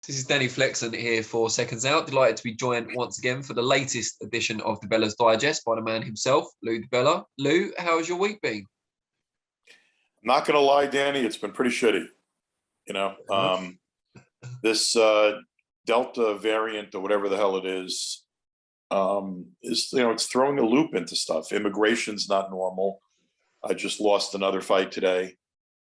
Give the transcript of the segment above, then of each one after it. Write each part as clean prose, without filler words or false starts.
This is Danny Flexon here for Seconds Out. Delighted to be joined once again for the latest edition of DiBella's Digest by the man himself, Lou DiBella. Lou, how has your week been? I'm not going to lie, Danny, it's been pretty shitty. You know, this Delta variant or whatever the hell it is, it's throwing a loop into stuff. Immigration's not normal. I just lost another fight today,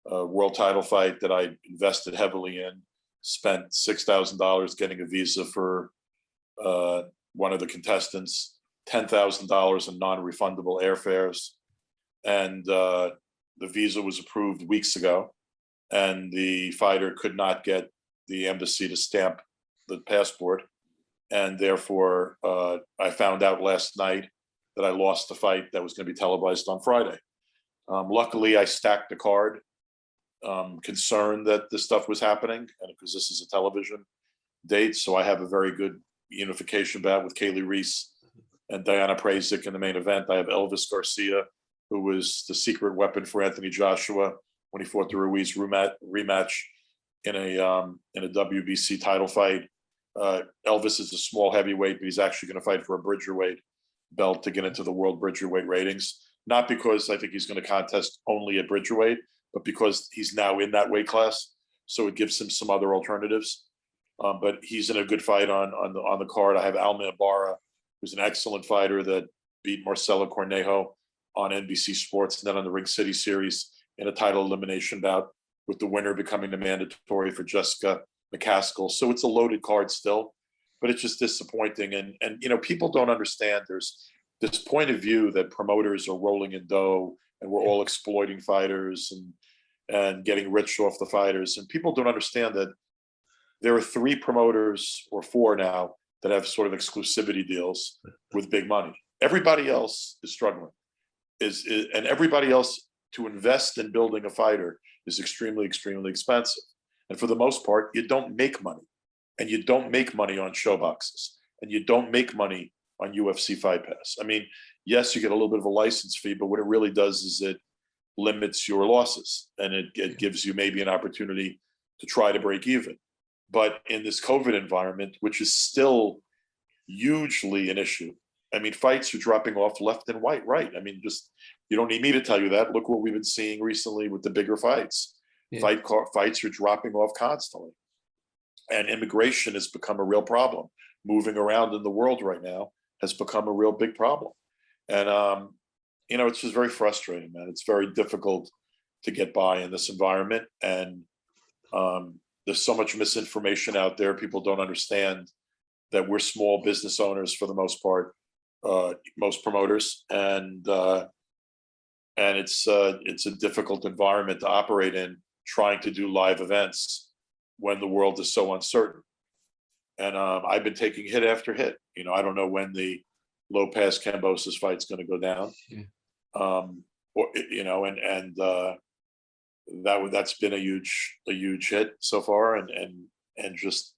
a world title fight that I invested heavily in. Spent $6,000 getting a visa for one of the contestants, $10,000 in non-refundable airfares, and the visa was approved weeks ago, and the fighter could not get the embassy to stamp the passport, and therefore I found out last night that I lost the fight that was going to be televised on Friday. Luckily, I stacked the card. Concerned that this stuff was happening, and because this is a television date, so I have a very good unification bout with Kaylee Reese and Diana Prazik in the main event. I have Elvis Garcia, who was the secret weapon for Anthony Joshua when he fought the Ruiz rematch in a WBC title fight. Elvis is a small heavyweight, but he's actually going to fight for a Bridgerweight belt to get into the world Bridgerweight ratings. Not because I think he's going to contest only at Bridgerweight, but because he's now in that weight class, so it gives him some other alternatives. But he's in a good fight on the card. I have Alma Ibarra, who's an excellent fighter that beat Marcelo Cornejo on NBC Sports and then on the Ring City Series in a title elimination bout, with the winner becoming the mandatory for Jessica McCaskill. So it's a loaded card still, but it's just disappointing. And people don't understand. There's this point of view that promoters are rolling in dough and we're all exploiting fighters and getting rich off the fighters. And people don't understand that there are 3 promoters or 4 now that have sort of exclusivity deals with big money. Everybody else is struggling. And everybody else to invest in building a fighter is extremely, extremely expensive. And for the most part, you don't make money. And you don't make money on show boxes. And you don't make money on UFC Fight Pass. I mean, yes, you get a little bit of a license fee, but what it really does is it limits your losses, and it gives you maybe an opportunity to try to break even. But in this COVID environment, which is still hugely an issue, I mean, fights are dropping off left and right. I mean, just, you don't need me to tell you that. Look what we've been seeing recently with the bigger fights. Yeah. Fights are dropping off constantly. And immigration has become a real problem. Moving around in the world right now has become a real big problem. And, it's just very frustrating, man. It's very difficult to get by in this environment. And there's so much misinformation out there. People don't understand that we're small business owners for the most part, most promoters. And it's a difficult environment to operate in, trying to do live events when the world is so uncertain. And I've been taking hit after hit. I don't know when the Lopez Kambosos fight's going to go down. Yeah. That's been a huge hit so far, and just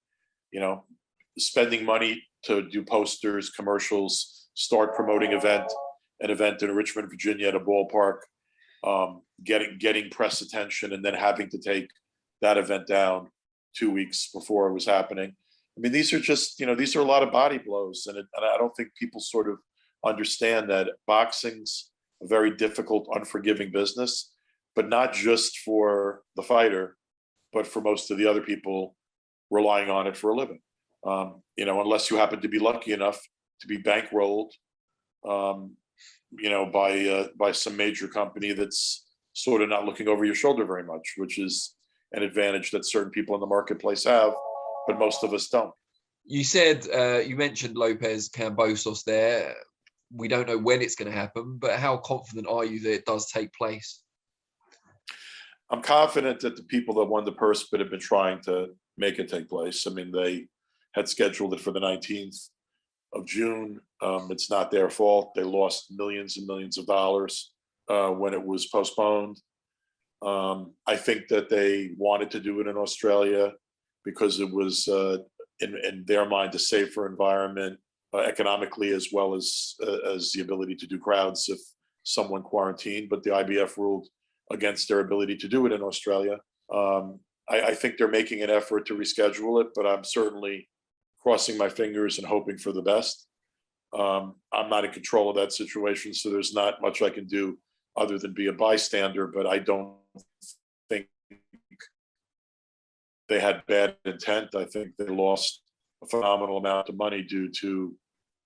spending money to do posters, commercials, start promoting an event in Richmond, Virginia at a ballpark, getting press attention, and then having to take that event down 2 weeks before it was happening. I mean, these are just, these are a lot of body blows. And I don't think people sort of understand that boxing's a very difficult, unforgiving business, but not just for the fighter, but for most of the other people relying on it for a living. Unless you happen to be lucky enough to be bankrolled, by some major company that's sort of not looking over your shoulder very much, which is an advantage that certain people in the marketplace have, but most of us don't. You said, you mentioned Lopez Kambosos there. We don't know when it's going to happen, but how confident are you that it does take place? I'm confident that the people that won the purse bid have been trying to make it take place. I mean, they had scheduled it for the 19th of June. It's not their fault. They lost millions and millions of dollars when it was postponed. I think that they wanted to do it in Australia because it was, in their mind, a safer environment economically, as well as the ability to do crowds if someone quarantined. But the IBF ruled against their ability to do it in Australia. I think they're making an effort to reschedule it, but I'm certainly crossing my fingers and hoping for the best. I'm not in control of that situation, so there's not much I can do other than be a bystander, but I don't think they had bad intent. I think they lost a phenomenal amount of money due to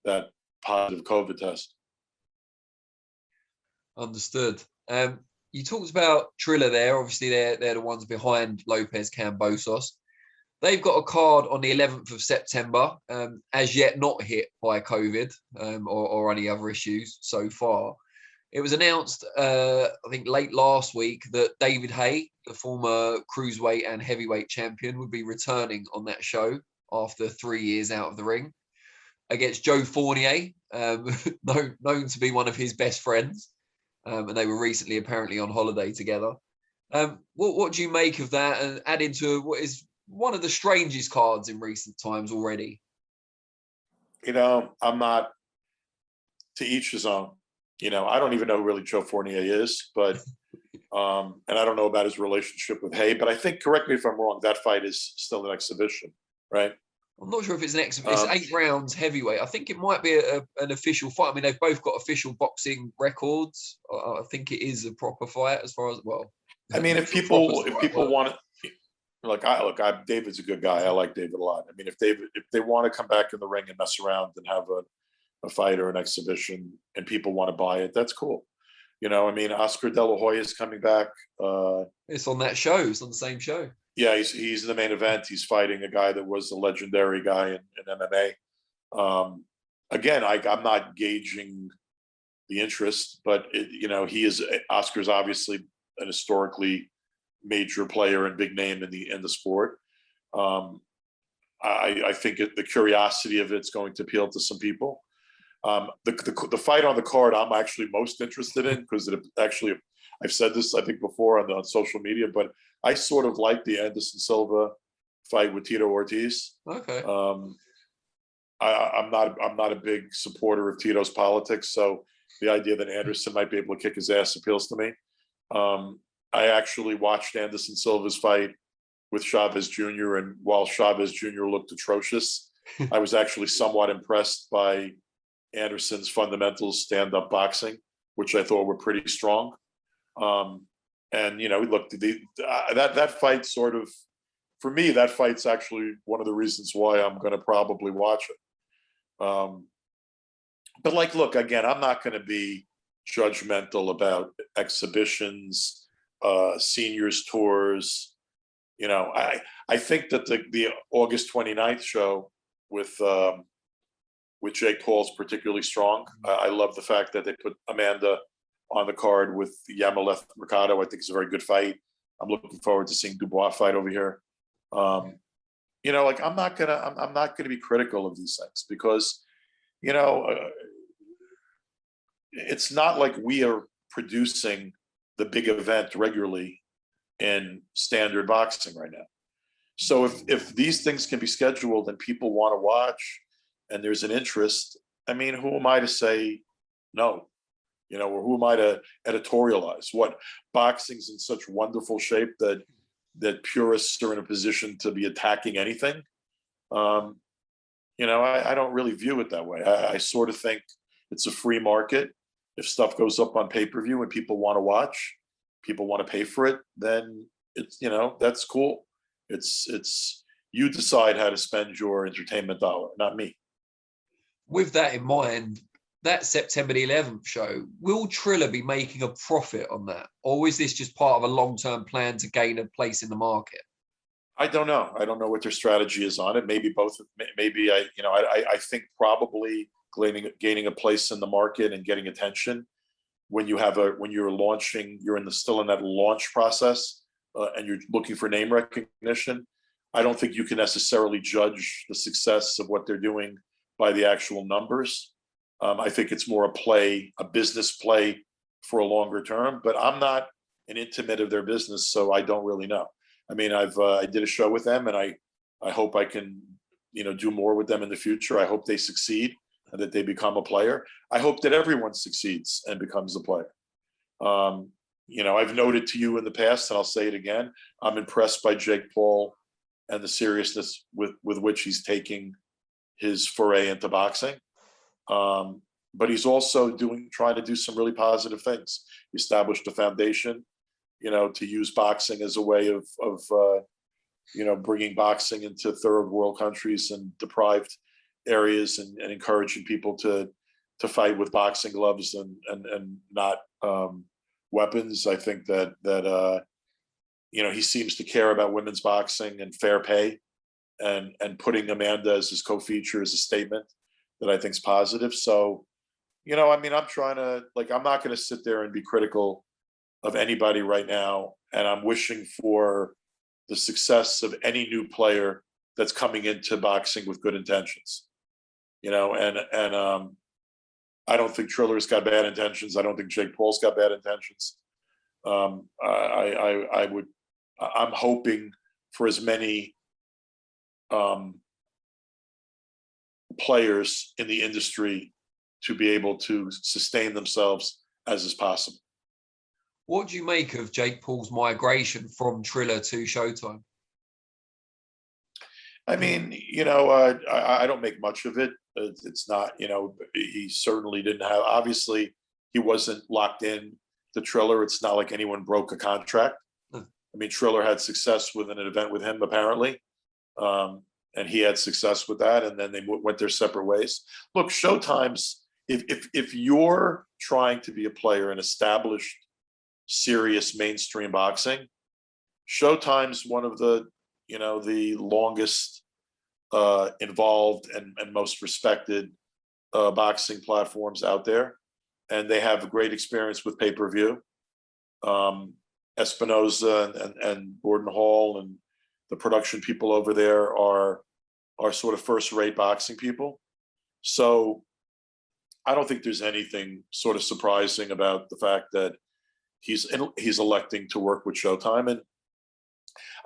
that positive COVID test. Understood. You talked about TRILLER there. Obviously, they're the ones behind Lopez Kambosos. They've got a card on the 11th of September, as yet not hit by COVID or any other issues so far. It was announced, I think, late last week that David Haye, the former cruiserweight and heavyweight champion, would be returning on that show after 3 years out of the ring against Joe Fournier, known to be one of his best friends. And they were recently apparently on holiday together. What do you make of that, and add into what is one of the strangest cards in recent times already? I'm not, to each his own. I don't even know who really Joe Fournier is, but and I don't know about his relationship with Haye, but I think, correct me if I'm wrong, that fight is still an exhibition, right? I'm not sure if it's an exhibition. It's 8 rounds heavyweight. I think it might be an official fight. I mean, they've both got official boxing records. I think it is a proper fight as far as, well. I mean, if people want to, David's a good guy. I like David a lot. I mean, if they want to come back in the ring and mess around and have a fight or an exhibition and people want to buy it, that's cool. I mean, Oscar De La Hoya is coming back. It's on that show. It's on the same show. Yeah, he's in the main event. He's fighting a guy that was a legendary guy in MMA. Again, I'm not gauging the interest, but Oscar's obviously an historically major player and big name in the sport. I think the curiosity of it's going to appeal to some people. The fight on the card I'm actually most interested in, because I've said this, I think, before on social media, but I sort of like the Anderson Silva fight with Tito Ortiz. Okay. I'm not a big supporter of Tito's politics, so the idea that Anderson might be able to kick his ass appeals to me. I actually watched Anderson Silva's fight with Chavez Jr., and while Chavez Jr. looked atrocious, I was actually somewhat impressed by Anderson's fundamentals, stand-up boxing, which I thought were pretty strong. And look, that fight sort of, for me, that fight's actually one of the reasons why I'm going to probably watch it. But look, again, I'm not going to be judgmental about exhibitions, seniors tours. I think that the August 29th show with Jake Paul's particularly strong. I love the fact that they put Amanda on the card with Yamaleth Mercado. I think it's a very good fight. I'm looking forward to seeing Dubois fight over here. I'm not gonna be critical of these things, because it's not like we are producing the big event regularly in standard boxing right now. So if these things can be scheduled and people want to watch and there's an interest, I mean, who am I to say no? Or who am I to editorialize? What, boxing's in such wonderful shape that purists are in a position to be attacking anything? I don't really view it that way. I sort of think it's a free market. If stuff goes up on pay-per-view and people want to watch, people want to pay for it, then it's, that's cool. It's you decide how to spend your entertainment dollar, not me. With that in mind, that September the 11th show, will Triller be making a profit on that? Or is this just part of a long-term plan to gain a place in the market? I don't know. I don't know what their strategy is on it. Maybe both. Maybe I think probably gaining a place in the market and getting attention when you're launching, you're still in that launch process, and you're looking for name recognition. I don't think you can necessarily judge the success of what they're doing by the actual numbers. I think it's more a business play for a longer term, but I'm not an intimate of their business, so I don't really know. I mean, I did a show with them, and I hope I can, do more with them in the future. I hope they succeed and that they become a player. I hope that everyone succeeds and becomes a player. I've noted to you in the past, and I'll say it again, I'm impressed by Jake Paul and the seriousness with which he's taking his foray into boxing. But he's also trying to do some really positive things. He established a foundation, to use boxing as a way of bringing boxing into third world countries and deprived areas, and encouraging people to fight with boxing gloves and not weapons. I think that he seems to care about women's boxing and fair pay, and putting Amanda as his co-feature is a statement that I think is positive. So, I'm trying to, I'm not going to sit there and be critical of anybody right now. And I'm wishing for the success of any new player that's coming into boxing with good intentions, and I don't think Triller's got bad intentions. I don't think Jake Paul's got bad intentions. I'm hoping for as many players in the industry to be able to sustain themselves as is possible. What do you make of Jake Paul's migration from Triller to Showtime? I mean, I don't make much of it. It's not, he certainly didn't have, obviously he wasn't locked in to Triller. It's not like anyone broke a contract. I mean, Triller had success with an event with him, apparently. And he had success with that. And then they went their separate ways. Look, Showtime's, if you're trying to be a player in established, serious mainstream boxing, Showtime's one of the longest involved and most respected boxing platforms out there, and they have a great experience with pay-per-view. Espinoza and Gordon Hall and the production people over there are sort of first-rate boxing people. So I don't think there's anything sort of surprising about the fact that he's electing to work with Showtime. And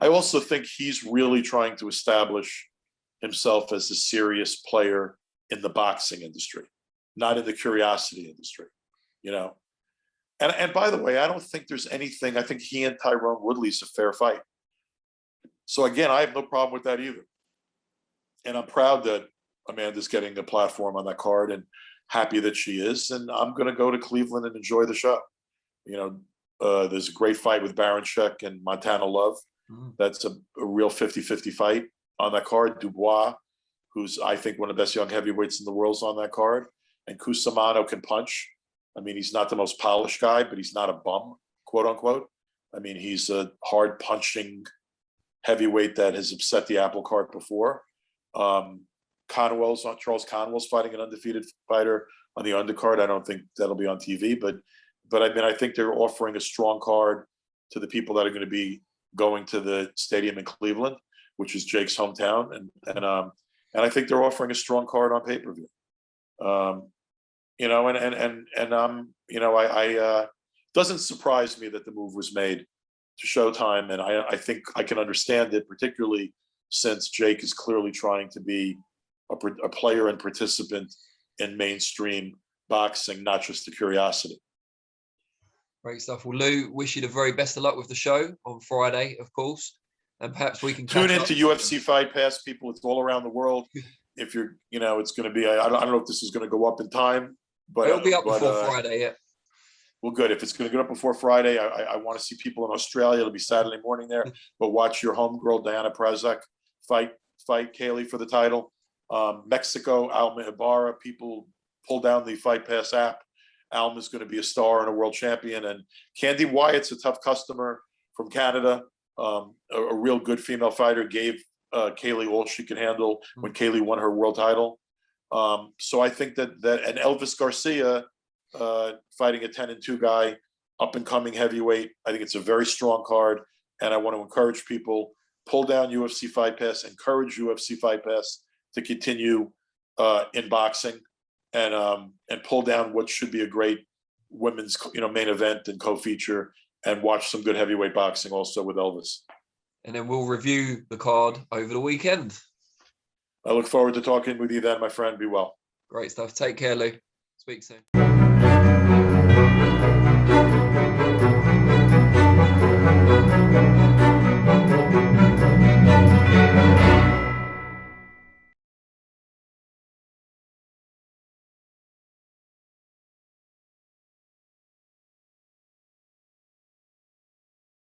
I also think he's really trying to establish himself as a serious player in the boxing industry, not in the curiosity industry, And by the way, I don't think there's anything, I think he and Tyron Woodley's a fair fight. So again, I have no problem with that either. And I'm proud that Amanda's getting a platform on that card, and happy that she is. And I'm going to go to Cleveland and enjoy the show. There's a great fight with Baranchek and Montana Love. That's a real 50-50 fight on that card. Dubois, who's I think one of the best young heavyweights in the world, is on that card. And Cusimano can punch. I mean, he's not the most polished guy, but he's not a bum, quote unquote. I mean, he's a hard punching heavyweight that has upset the apple cart before. Charles Conwell's fighting an undefeated fighter on the undercard. I don't think that'll be on TV, but I mean, I think they're offering a strong card to the people that are going to be going to the stadium in Cleveland, which is Jake's hometown, and I think they're offering a strong card on pay-per-view. Doesn't surprise me that the move was made to Showtime, and I think I can understand it, particularly since Jake is clearly trying to be a player and participant in mainstream boxing, not just the curiosity. Great stuff. Well, Lou, wish you the very best of luck with the show on Friday, of course. And perhaps we can tune into UFC Fight Pass, people. It's all around the world. If you're, it's going to be, I don't know if this is going to go up in time, but it'll be up before Friday, yeah. Well, good. If it's going to get up before Friday, I want to see people in Australia. It'll be Saturday morning there. But watch your homegirl, Diana Prazak, fight Kaylee for the title. Mexico, Alma Ibarra. People pull down the Fight Pass app. Alma's going to be a star and a world champion. And Candy Wyatt's a tough customer from Canada. A real good female fighter, gave Kaylee all she could handle when Kaylee won her world title. So I think that and Elvis Garcia fighting a 10-2 guy, up and coming heavyweight. I think it's a very strong card, and I want to encourage people, pull down UFC Fight Pass, encourage UFC Fight Pass to continue in boxing, and pull down what should be a great women's main event and co-feature, and watch some good heavyweight boxing also with Elvis. And then we'll review the card over the weekend. I look forward to talking with you then, my friend. Be well. Great stuff. Take care, Lou. Speak soon.